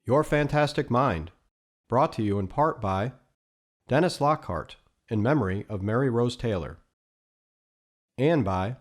Your Fantastic Mind, brought to you in part by Dennis Lockhart, in memory of Mary Rose Taylor, and by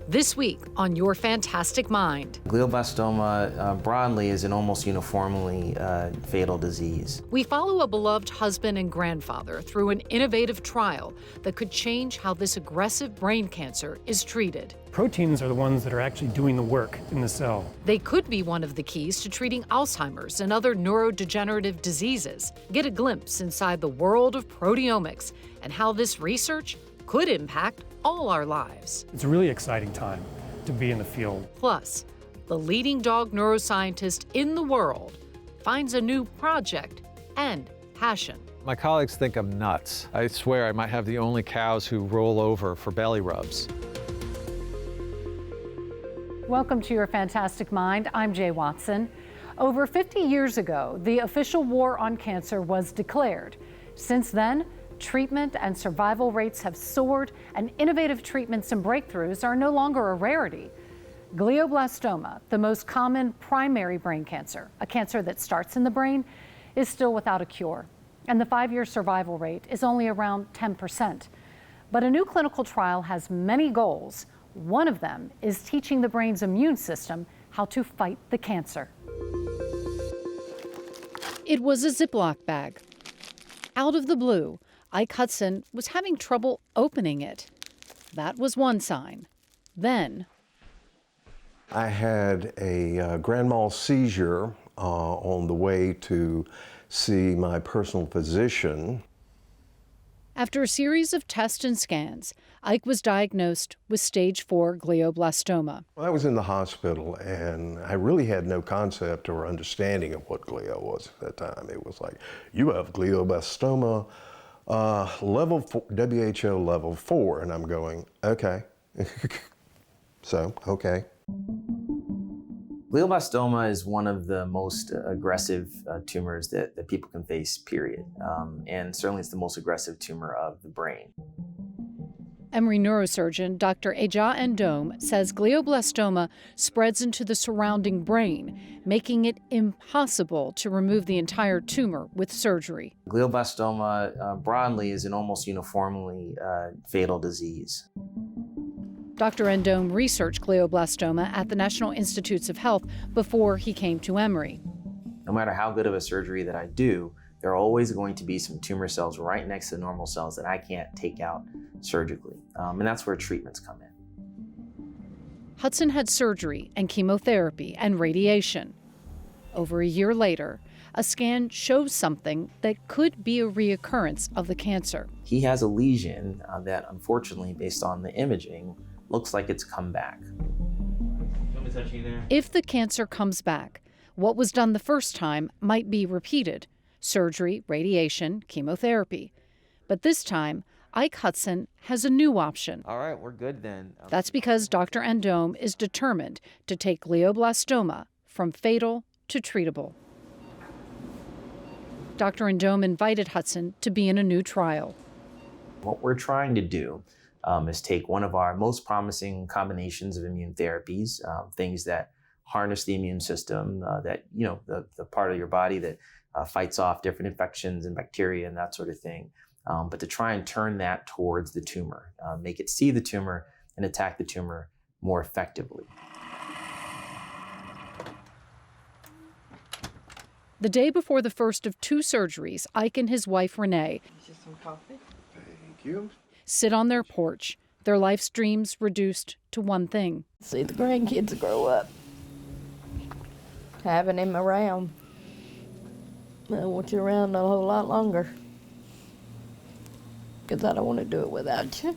This week on Your Fantastic Mind. Glioblastoma broadly is an almost uniformly fatal disease. We follow a beloved husband and grandfather through an innovative trial that could change how this aggressive brain cancer is treated. Proteins are the ones that are actually doing the work in the cell. They could be one of the keys to treating Alzheimer's and other neurodegenerative diseases. Get a glimpse inside the world of proteomics and how this research could impact all our lives. It's a really exciting time to be in the field. Plus, the leading dog neuroscientist in the world finds a new project and passion. My colleagues think I'm nuts. I swear I might have the only cows who roll over for belly rubs. Welcome to Your Fantastic Mind. I'm Jay Watson. Over 50 years ago, the official war on cancer was declared. Since then, treatment and survival rates have soared, and innovative treatments and breakthroughs are no longer a rarity. Glioblastoma, the most common primary brain cancer, a cancer that starts in the brain, is still without a cure. And the 5-year survival rate is only around 10%. But a new clinical trial has many goals. One of them is teaching the brain's immune system how to fight the cancer. It was a Ziploc bag. Out of the blue, Ike Hudson was having trouble opening it. That was one sign. Then I had a grand mal seizure on the way to see my personal physician. after a series of tests and scans, Ike was diagnosed with stage 4 glioblastoma. Well, I was in the hospital, and I really had no concept or understanding of what glio was at that time. It was like, you have glioblastoma, level 4, WHO level 4, and I'm going, okay. So, okay. Glioblastoma is one of the most aggressive tumors that people can face, period. And certainly it's the most aggressive tumor of the brain. Emory neurosurgeon Dr. Eja Ndome says glioblastoma spreads into the surrounding brain, making it impossible to remove the entire tumor with surgery. Glioblastoma broadly is an almost uniformly fatal disease. Dr. Ndome researched glioblastoma at the National Institutes of Health before he came to Emory. No matter how good of a surgery that I do, there are always going to be some tumor cells right next to normal cells that I can't take out surgically. And that's where treatments come in. Hudson had surgery and chemotherapy and radiation. Over a year later, a scan shows something that could be a reoccurrence of the cancer. He has a lesion that, unfortunately, based on the imaging, looks like it's come back. If the cancer comes back, what was done the first time might be repeated: surgery, radiation, chemotherapy. But this time, Ike Hudson has a new option. All right, we're good then. That's because Dr. Ndome is determined to take glioblastoma from fatal to treatable. Dr. Ndome invited Hudson to be in a new trial. What we're trying to do is take one of our most promising combinations of immune therapies, things that harness the immune system, the part of your body that fights off different infections and bacteria and that sort of thing, but to try and turn that towards the tumor, make it see the tumor and attack the tumor more effectively. The day before the first of 2 surgeries, Ike and his wife, Renee, Some coffee. Thank you. sit on their porch, their life's dreams reduced to one thing: See the grandkids grow up. Having them around. I want you around a whole lot longer. Because I don't want to do it without you.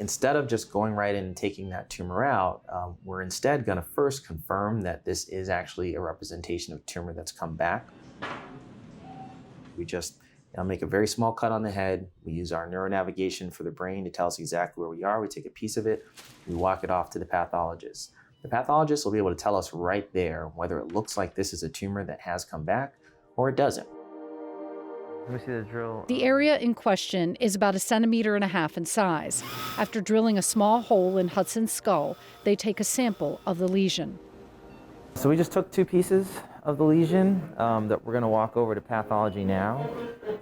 Instead of just going right in and taking that tumor out, we're instead going to first confirm that this is actually a representation of tumor that's come back. We just make a very small cut on the head. We use our neuronavigation for the brain to tell us exactly where we are. We take a piece of it, we walk it off to the pathologist. The pathologist will be able to tell us right there whether it looks like this is a tumor that has come back or it doesn't. Let me see the drill. The area in question is about 1.5 centimeters in size. After drilling a small hole in Hudson's skull, they take a sample of the lesion. So we just took 2 pieces of the lesion that we're going to walk over to pathology now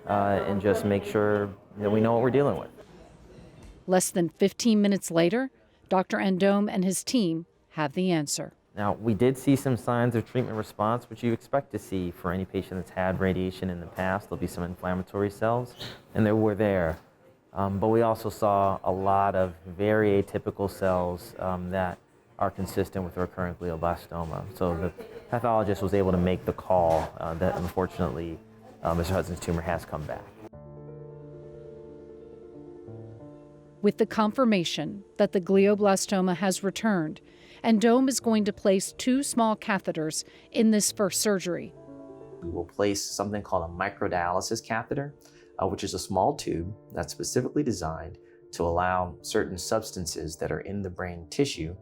and just make sure that we know what we're dealing with. Less than 15 minutes later, Dr. Endome and his team have the answer. Now, we did see some signs of treatment response, which you expect to see for any patient that's had radiation in the past. There'll be some inflammatory cells, and they were there. But we also saw a lot of very atypical cells that are consistent with recurrent glioblastoma. So the pathologist was able to make the call that unfortunately Mr. Hudson's tumor has come back. With the confirmation that the glioblastoma has returned, Endome is going to place 2 small catheters in this first surgery. We will place something called a microdialysis catheter, which is a small tube that's specifically designed to allow certain substances that are in the brain tissue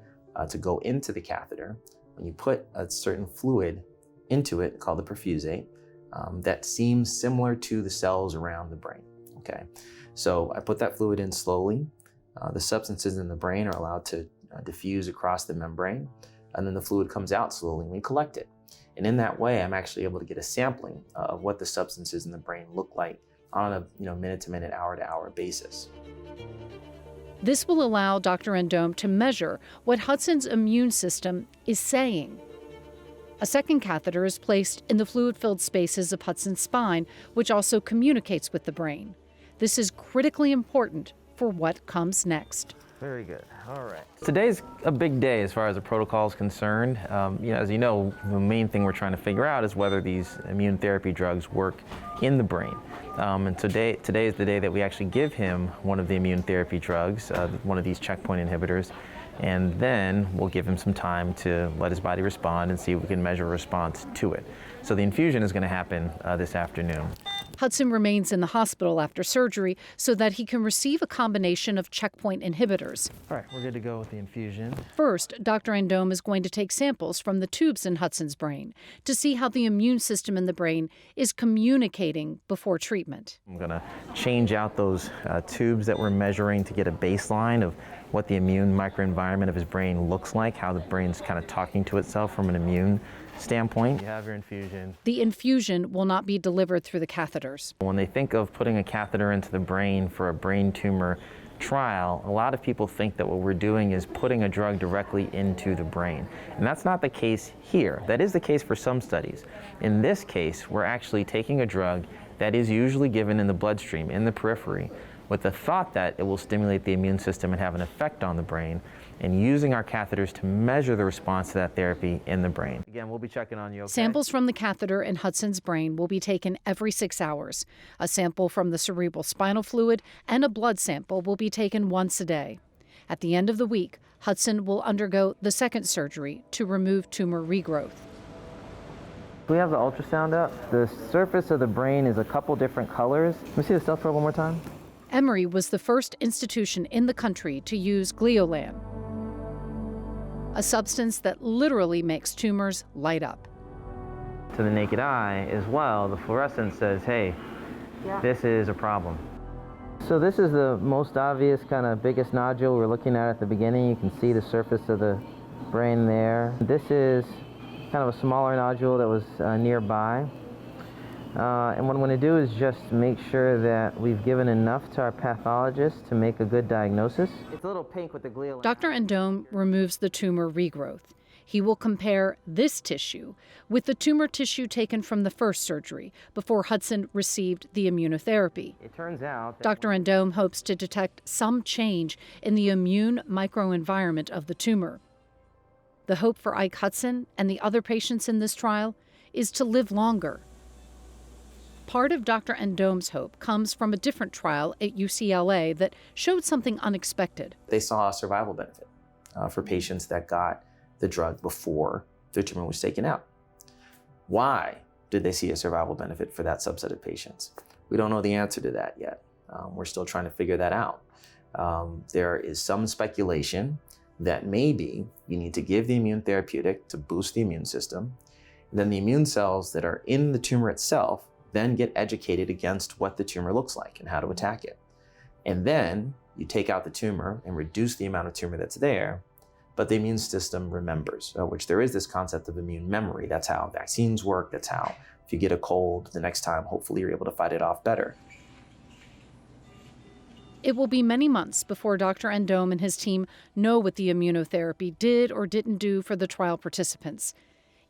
to go into the catheter. When you put a certain fluid into it called the perfusate, that seems similar to the cells around the brain. Okay, so I put that fluid in slowly. The substances in the brain are allowed to diffuse across the membrane, and then the fluid comes out slowly and we collect it. And in that way, I'm actually able to get a sampling of what the substances in the brain look like on a minute-to-minute, hour-to-hour basis. This will allow Dr. Endome to measure what Hudson's immune system is saying. A second catheter is placed in the fluid-filled spaces of Hudson's spine, which also communicates with the brain. This is critically important for what comes next. Very good. All right. Today's a big day as far as the protocol is concerned. As you know, the main thing we're trying to figure out is whether these immune therapy drugs work in the brain. And today is the day that we actually give him one of the immune therapy drugs, one of these checkpoint inhibitors, and then we'll give him some time to let his body respond and see if we can measure a response to it. So the infusion is going to happen this afternoon. Hudson remains in the hospital after surgery so that he can receive a combination of checkpoint inhibitors. All right, we're good to go with the infusion. First, Dr. Endome is going to take samples from the tubes in Hudson's brain to see how the immune system in the brain is communicating before treatment. I'm going to change out those tubes that we're measuring to get a baseline of what the immune microenvironment of his brain looks like, how the brain's kind of talking to itself from an immune standpoint. You have your infusion. The infusion will not be delivered through the catheters. When they think of putting a catheter into the brain for a brain tumor trial, a lot of people think that what we're doing is putting a drug directly into the brain. And that's not the case here. That is the case for some studies. In this case, we're actually taking a drug that is usually given in the bloodstream, in the periphery, with the thought that it will stimulate the immune system and have an effect on the brain, and using our catheters to measure the response to that therapy in the brain. Again, we'll be checking on you, okay? Samples from the catheter in Hudson's brain will be taken every 6 hours. A sample from the cerebral spinal fluid and a blood sample will be taken once a day. At the end of the week, Hudson will undergo the second surgery to remove tumor regrowth. We have the ultrasound up. The surface of the brain is a couple different colors. Let me see the cell for one more time. Emory was the first institution in the country to use Gliolan, a substance that literally makes tumors light up. To the naked eye as well, the fluorescence says, hey, this is a problem. So this is the most obvious kind of biggest nodule we're looking at the beginning. You can see the surface of the brain there. This is kind of a smaller nodule that was nearby. And what I'm going to do is just make sure that we've given enough to our pathologist to make a good diagnosis. It's a little pink with the glial. Dr. Endome removes the tumor regrowth. He will compare this tissue with the tumor tissue taken from the first surgery before Hudson received the immunotherapy. It turns out that Dr. Endome hopes to detect some change in the immune microenvironment of the tumor. The hope for Ike Hudson and the other patients in this trial is to live longer. Part of Dr. Endome's hope comes from a different trial at UCLA that showed something unexpected. They saw a survival benefit for patients that got the drug before the tumor was taken out. Why did they see a survival benefit for that subset of patients? We don't know the answer to that yet. We're still trying to figure that out. There is some speculation that maybe you need to give the immune therapeutic to boost the immune system. Then the immune cells that are in the tumor itself then get educated against what the tumor looks like and how to attack it. And then you take out the tumor and reduce the amount of tumor that's there, but the immune system remembers, which there is this concept of immune memory. That's how vaccines work. That's how if you get a cold, the next time, hopefully you're able to fight it off better. It will be many months before Dr. Ndome and his team know what the immunotherapy did or didn't do for the trial participants.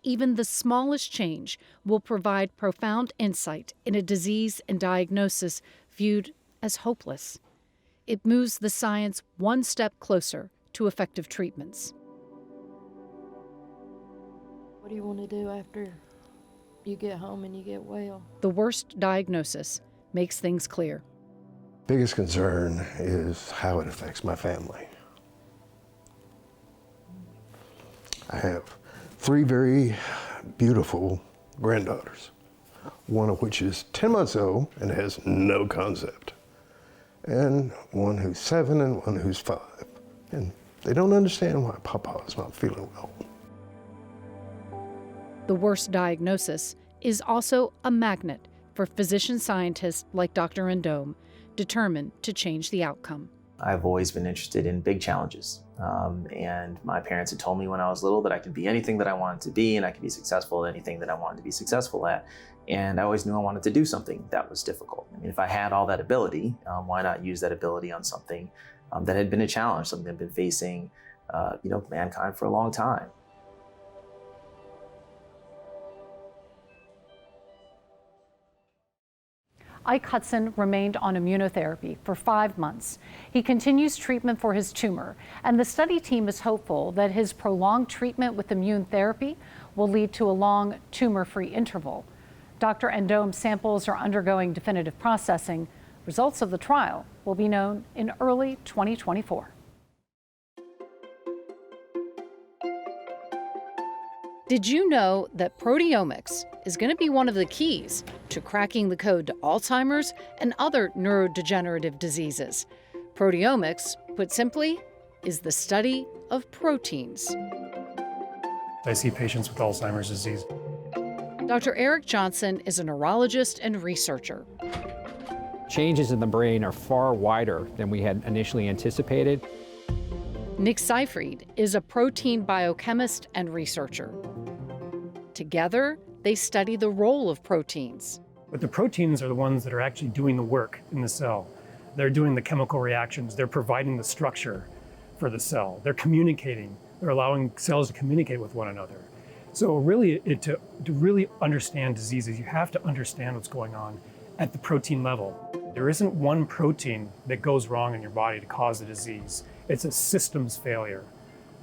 Even the smallest change will provide profound insight in a disease and diagnosis viewed as hopeless. It moves the science one step closer to effective treatments. What do you want to do after you get home and you get well? The worst diagnosis makes things clear. Biggest concern is how it affects my family. I have 3 very beautiful granddaughters, one of which is 10 months old and has no concept, and one who's 7 and one who's 5. And they don't understand why Papa is not feeling well. The worst diagnosis is also a magnet for physician scientists like Dr. Ndome, determined to change the outcome. I've always been interested in big challenges. And my parents had told me when I was little that I could be anything that I wanted to be and I could be successful at anything that I wanted to be successful at. And I always knew I wanted to do something that was difficult. I mean, if I had all that ability, why not use that ability on something that had been a challenge, something that had been facing mankind for a long time. Ike Hudson remained on immunotherapy for 5 months. He continues treatment for his tumor, and the study team is hopeful that his prolonged treatment with immune therapy will lead to a long tumor-free interval. Dr. Ndome's samples are undergoing definitive processing. Results of the trial will be known in early 2024. Did you know that proteomics is going to be one of the keys to cracking the code to Alzheimer's and other neurodegenerative diseases? Proteomics, put simply, is the study of proteins. I see patients with Alzheimer's disease. Dr. Eric Johnson is a neurologist and researcher. Changes in the brain are far wider than we had initially anticipated. Nick Seyfried is a protein biochemist and researcher. Together, they study the role of proteins. But the proteins are the ones that are actually doing the work in the cell. They're doing the chemical reactions. They're providing the structure for the cell. They're communicating. They're allowing cells to communicate with one another. So really, to really understand diseases, you have to understand what's going on at the protein level. There isn't one protein that goes wrong in your body to cause a disease. It's a systems failure.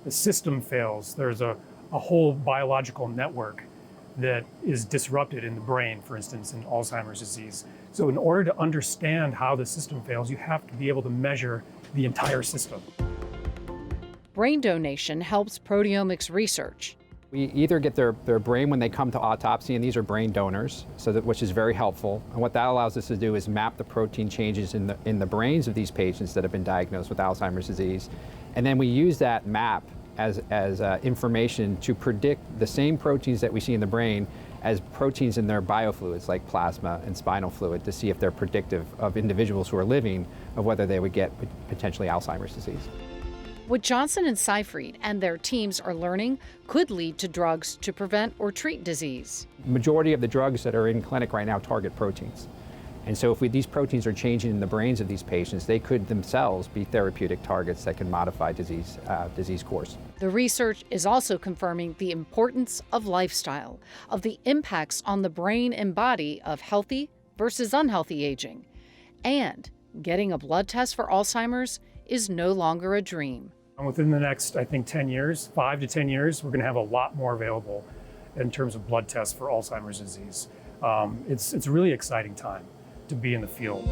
The system fails. There's a whole biological network that is disrupted in the brain, for instance, in Alzheimer's disease. So in order to understand how the system fails, you have to be able to measure the entire system. Brain donation helps proteomics research. We either get their brain when they come to autopsy, and these are brain donors, which is very helpful. And what that allows us to do is map the protein changes in the brains of these patients that have been diagnosed with Alzheimer's disease. And then we use that map as information to predict the same proteins that we see in the brain as proteins in their biofluids like plasma and spinal fluid to see if they're predictive of individuals who are living of whether they would get potentially Alzheimer's disease. What Johnson and Seyfried and their teams are learning could lead to drugs to prevent or treat disease. Majority of the drugs that are in clinic right now target proteins. And so if these proteins are changing in the brains of these patients, they could themselves be therapeutic targets that can modify disease course. The research is also confirming the importance of lifestyle, of the impacts on the brain and body of healthy versus unhealthy aging. And getting a blood test for Alzheimer's is no longer a dream. And within the next, 10 years, 5 to 10 years, we're going to have a lot more available in terms of blood tests for Alzheimer's disease. It's a really exciting time to be in the field.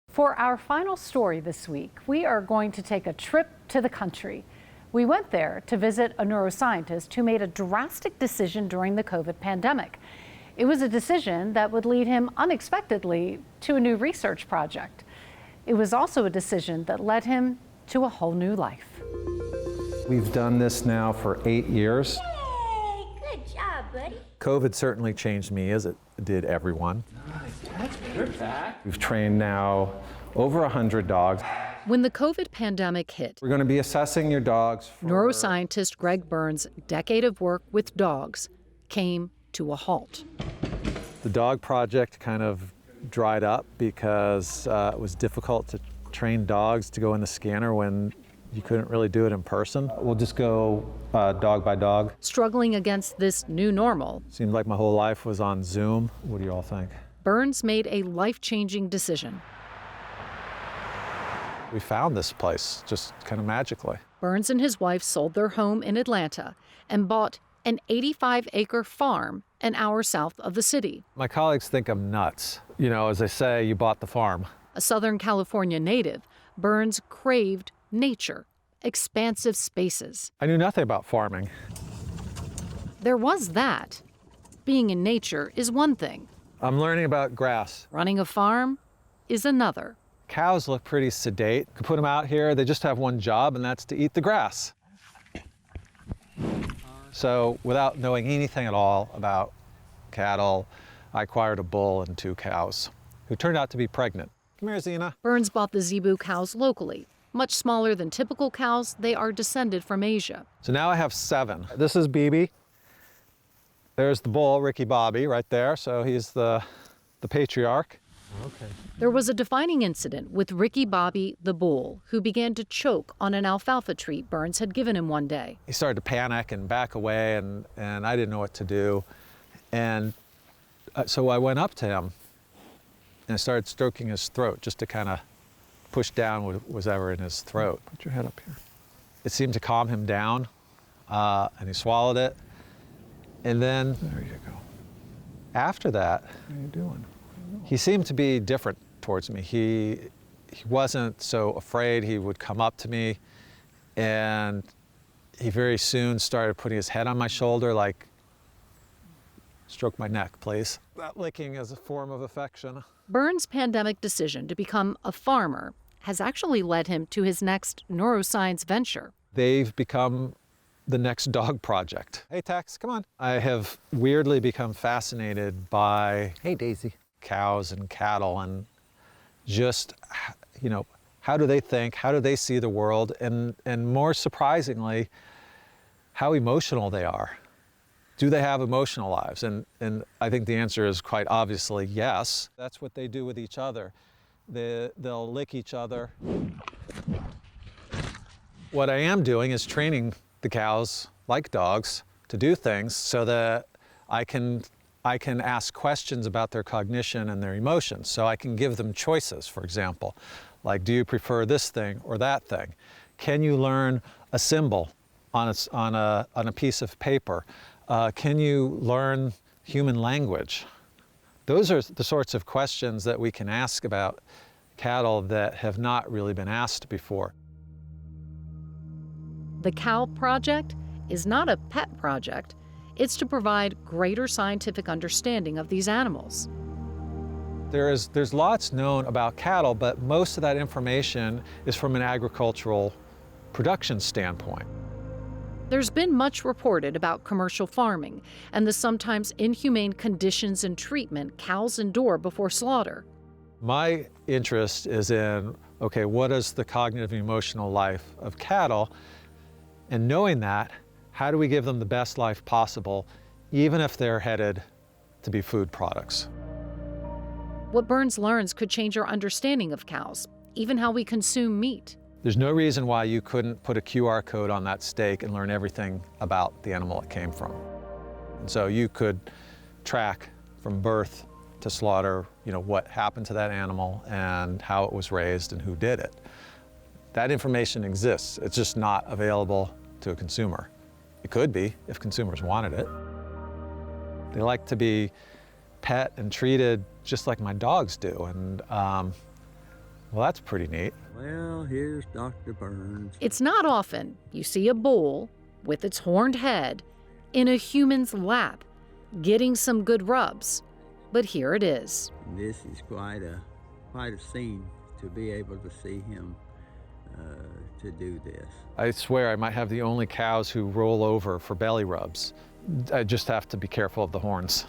For our final story this week, we are going to take a trip to the country. We went there to visit a neuroscientist who made a drastic decision during the COVID pandemic. It was a decision that would lead him unexpectedly to a new research project. It was also a decision that led him to a whole new life. We've done this now for 8 years. Hey, good job, buddy. COVID certainly changed me, as it did everyone. We've trained now over 100 dogs. When the COVID pandemic hit, We're going to be assessing your dogs for... neuroscientist Greg Berns' decade of work with dogs came to a halt. The dog project kind of dried up because it was difficult to train dogs to go in the scanner when you couldn't really do it in person. We'll just go dog by dog. Struggling against this new normal, Seemed like my whole life was on Zoom. What do you all think? Berns made a life-changing decision. We found this place just kind of magically. Berns and his wife sold their home in Atlanta and bought an 85-acre farm an hour south of the city. My colleagues think I'm nuts. You know, as they say, you bought the farm. A Southern California native, Berns craved nature, expansive spaces. I knew nothing about farming. There was that. Being in nature is one thing. I'm learning about grass. Running a farm is another. Cows look pretty sedate. You could put them out here, they just have one job, and that's to eat the grass. So without knowing anything at all about cattle, I acquired a bull and 2 cows, who turned out to be pregnant. Come here, Zena. Berns bought the zebu cows locally. Much smaller than typical cows, they are descended from Asia. So now I have 7. This is BB. There's the bull, Ricky Bobby, right there. So he's the patriarch. Okay. There was a defining incident with Ricky Bobby, the bull, who began to choke on an alfalfa treat Berns had given him one day. He started to panic and back away, and I didn't know what to do. And so I went up to him and I started stroking his throat just to kind of push down what was ever in his throat. Put your head up here. It seemed to calm him down, and he swallowed it. And then, there you go. After that, how are you doing? He seemed to be different towards me. He wasn't so afraid. He would come up to me, and he very soon started putting his head on my shoulder, like, stroke my neck, please. That licking is a form of affection. Berns' pandemic decision to become a farmer has actually led him to his next neuroscience venture. They've become the next dog project. Hey, Tex, come on. I have weirdly become fascinated by, hey, Daisy, cows and cattle, and just, you know, how do they think? How do they see the world? And more surprisingly, how emotional they are. Do they have emotional lives? And I think the answer is quite obviously yes. That's what they do with each other. They'll lick each other. What I am doing is training the cows, like dogs, to do things so that I can ask questions about their cognition and their emotions. So I can give them choices, for example, like, do you prefer this thing or that thing? Can you learn a symbol on a piece of paper? Can you learn human language? Those are the sorts of questions that we can ask about cattle that have not really been asked before. The Cow Project is not a pet project. It's to provide greater scientific understanding of these animals. There's lots known about cattle, but most of that information is from an agricultural production standpoint. There's been much reported about commercial farming and the sometimes inhumane conditions and treatment cows endure before slaughter. My interest is in, okay, what is the cognitive and emotional life of cattle? And knowing that, how do we give them the best life possible, even if they're headed to be food products? What Berns learns could change our understanding of cows, even how we consume meat. There's no reason why you couldn't put a QR code on that steak and learn everything about the animal it came from. And so you could track from birth to slaughter, you know, what happened to that animal and how it was raised and who did it. That information exists. It's just not available to a consumer. It could be if consumers wanted it. They like to be pet and treated just like my dogs do. And Well, that's pretty neat. Well, here's Dr. Berns. It's not often you see a bull with its horned head in a human's lap getting some good rubs, but here it is. This is quite a scene to be able to see him to do this. I swear I might have the only cows who roll over for belly rubs. I just have to be careful of the horns.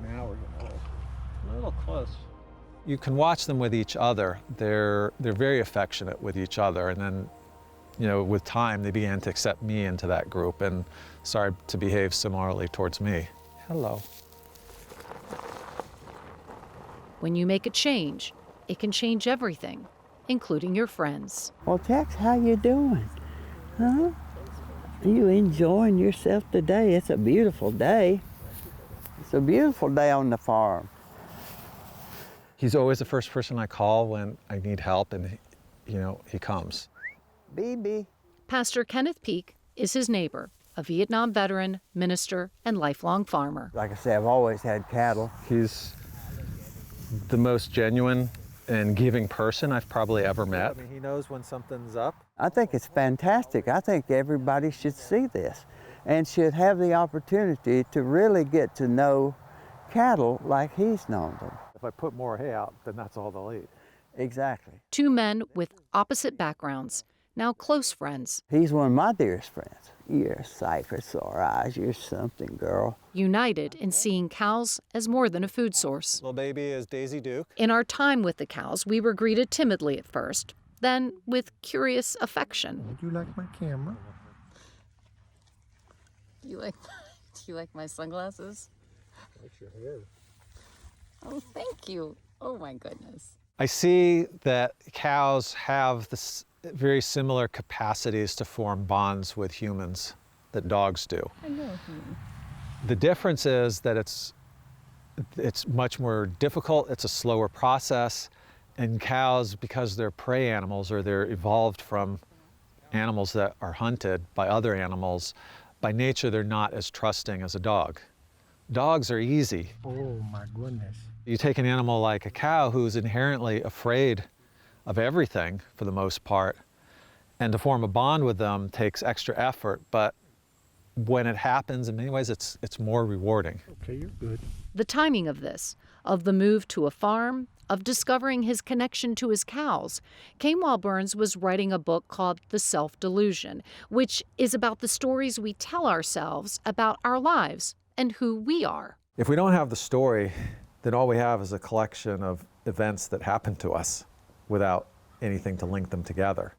Now we're a little close. You can watch them with each other. They're very affectionate with each other, and then, you know, with time they began to accept me into that group and started to behave similarly towards me. Hello. When you make a change, it can change everything, including your friends. Well, Tex, how you doing? Huh? You enjoying yourself today? It's a beautiful day. It's a beautiful day on the farm. He's always the first person I call when I need help, and you know, he comes. BB. Pastor Kenneth Peak is his neighbor, a Vietnam veteran, minister, and lifelong farmer. Like I say, I've always had cattle. He's the most genuine and giving person I've probably ever met. I mean, he knows when something's up. I think it's fantastic. I think everybody should see this and should have the opportunity to really get to know cattle like he's known them. If I put more hay out, then that's all they'll eat. Exactly. Two men with opposite backgrounds, now close friends. He's one of my dearest friends. You're a sight for sore eyes. You're something, girl. United in seeing cows as more than a food source. Little baby is Daisy Duke. In our time with the cows, we were greeted timidly at first, then with curious affection. Would you like my camera? Do you like my sunglasses? What's your hair? Oh, thank you. Oh my goodness. I see that cows have this very similar capacities to form bonds with humans that dogs do. I know. The difference is that it's much more difficult, it's a slower process, and cows, because they're prey animals or they're evolved from animals that are hunted by other animals, by nature they're not as trusting as a dog. Dogs are easy. Oh my goodness. You take an animal like a cow who's inherently afraid of everything for the most part, and to form a bond with them takes extra effort, but when it happens, in many ways, it's more rewarding. Okay, you're good. The timing of this, of the move to a farm, of discovering his connection to his cows, came while Berns was writing a book called The Self-Delusion, which is about the stories we tell ourselves about our lives and who we are. If we don't have the story, then all we have is a collection of events that happen to us without anything to link them together.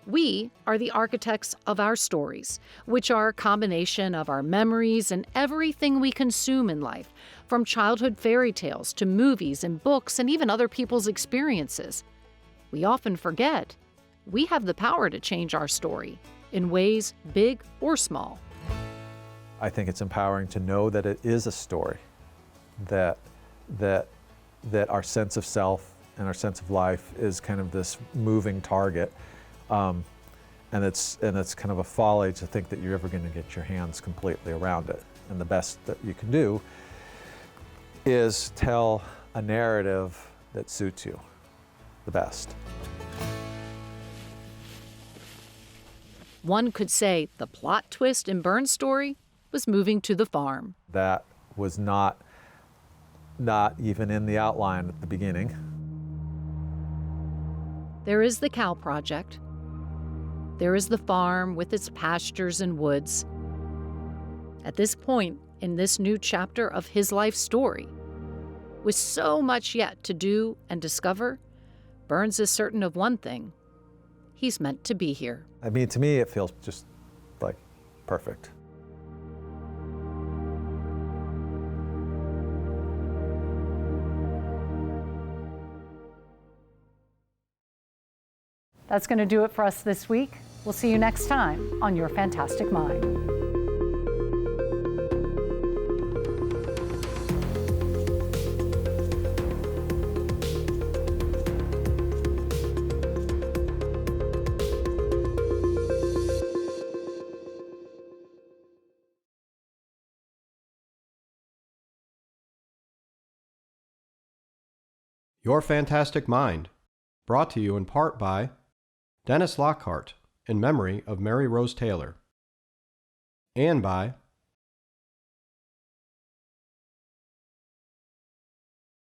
We are the architects of our stories, which are a combination of our memories and everything we consume in life, from childhood fairy tales to movies and books and even other people's experiences. We often forget we have the power to change our story in ways big or small. I think it's empowering to know that it is a story, that our sense of self and our sense of life is kind of this moving target. And it's kind of a folly to think that you're ever going to get your hands completely around it. And the best that you can do is tell a narrative that suits you the best. One could say the plot twist in Berns' story was moving to the farm. That was not even in the outline at the beginning. There is the cow project. There is the farm with its pastures and woods. At this point in this new chapter of his life story, with so much yet to do and discover, Berns is certain of one thing: he's meant to be here. I mean, to me, it feels just like perfect. That's going to do it for us this week. We'll see you next time on Your Fantastic Mind. Your Fantastic Mind, brought to you in part by Dennis Lockhart, in memory of Mary Rose Taylor, and by